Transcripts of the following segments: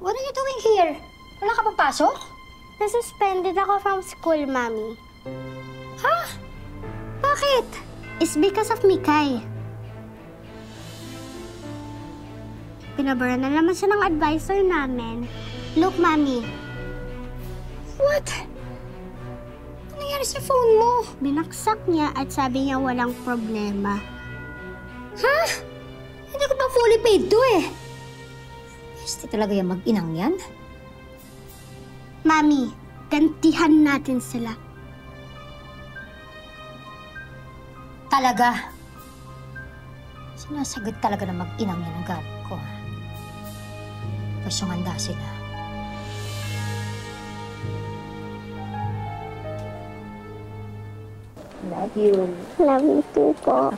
What are you doing here? Wala ka bang pasok? Nasuspended ako from school, Mommy. Ha? Bakit? It's because of Mikay. Pinabura na naman siya ng advisor namin. Look, Mommy. What? Ano nangyari sa phone mo? Binaksak niya at sabi niya walang problema. Ha? Hindi ko pa fully paid to eh. Peste talaga yung mag-inang yan. Mami, gantihan natin sila. Talaga? Sinasagot talaga ng mag-inang yan ang galit ko, ha? Pasyong handa sila. Love you. Love you too po.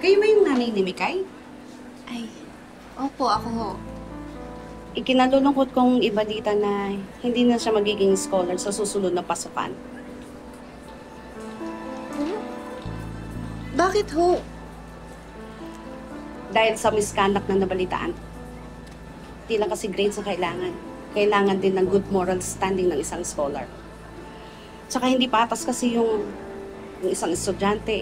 Kayo ba yung nanay ni Mikay? Ay, opo, ako ho. Ikinalulungkot kong ibalita na hindi na siya magiging scholar sa susunod na pasukan. Bakit ho? Dahil sa misconduct na nabalitaan. Hindi lang kasi grades ang kailangan. Kailangan din ng good moral standing ng isang scholar. Tsaka hindi patas kasi yung isang estudyante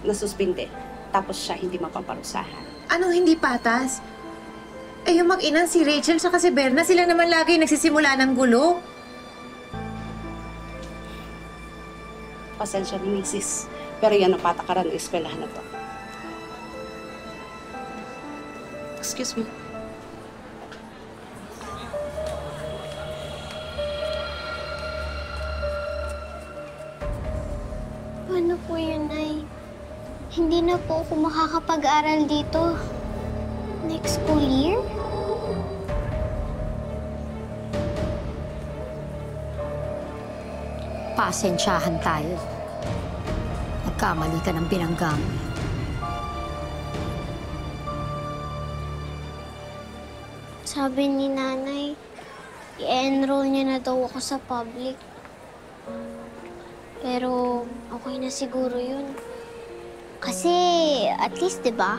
nasuspinde. Tapos siya hindi mapaparusahan. Anong hindi patas? Eh, yung mag-inan si Rachel sa si Berna, sila naman lagi nagsisimula ng gulo. Pasensya ni Mrs. Pero yan ang patakaran ng eskwelahan na to. Excuse me. Ano po yun, Nay? Hindi na po ako makakapag-aral dito. Next school year? Pasensyahan tayo. Nagkamali ka ng binangga mo. Sabi ni Nanay, i-enroll niya na daw ako sa public. Pero okay na siguro yun. Kasi at least, di ba?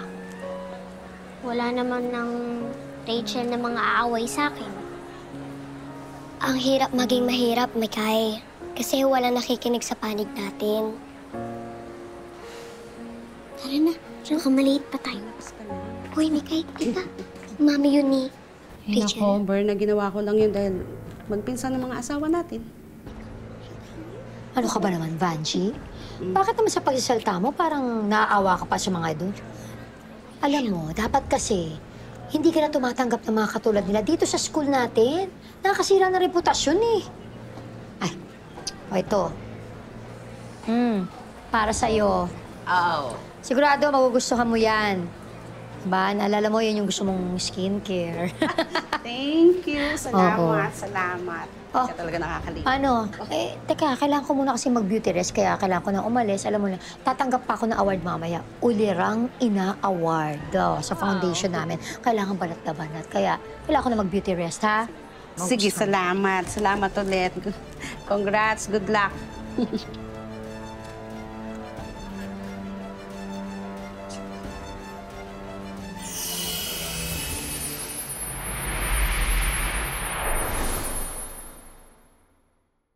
Wala naman ng Rachel na mga aaway sa akin. Ang hirap maging mahirap, Mikay. Kasi walang nakikinig sa panig natin. Tara na, baka maliit pa tayo. Hoy, Mikay, tita. Mami yun ni Rachel. Nako, Berna, ginawa ko lang yun dahil magpinsan ng mga asawa natin. Ano ka ba naman, Vanji? Bakit naman sa pagsasalta mo parang naaawa ka pa sa mga doon? Alam mo, dapat kasi hindi ka na tumatanggap ng mga katulad nila dito sa school natin. Nakakasira ng reputasyon eh. Ay, o ito. Para sa'yo. Oh. Sigurado magugustuhan mo yan. Ba, naalala mo yun yung gusto mong skincare. Thank you. Salamat, Oo. salamat. Oh. Kaya talaga nakakalimutan. Ano? Eh, teka, kailangan ko muna kasi mag-beauty rest, kaya kailangan ko na umalis. Alam mo na, tatanggap pa ako ng award mamaya. Ulirang Ina Award sa foundation namin. Kailangan banat na banat. Kaya kailangan ko na mag-beauty rest, ha? Sige, salamat. Salamat ulit. Congrats. Good luck.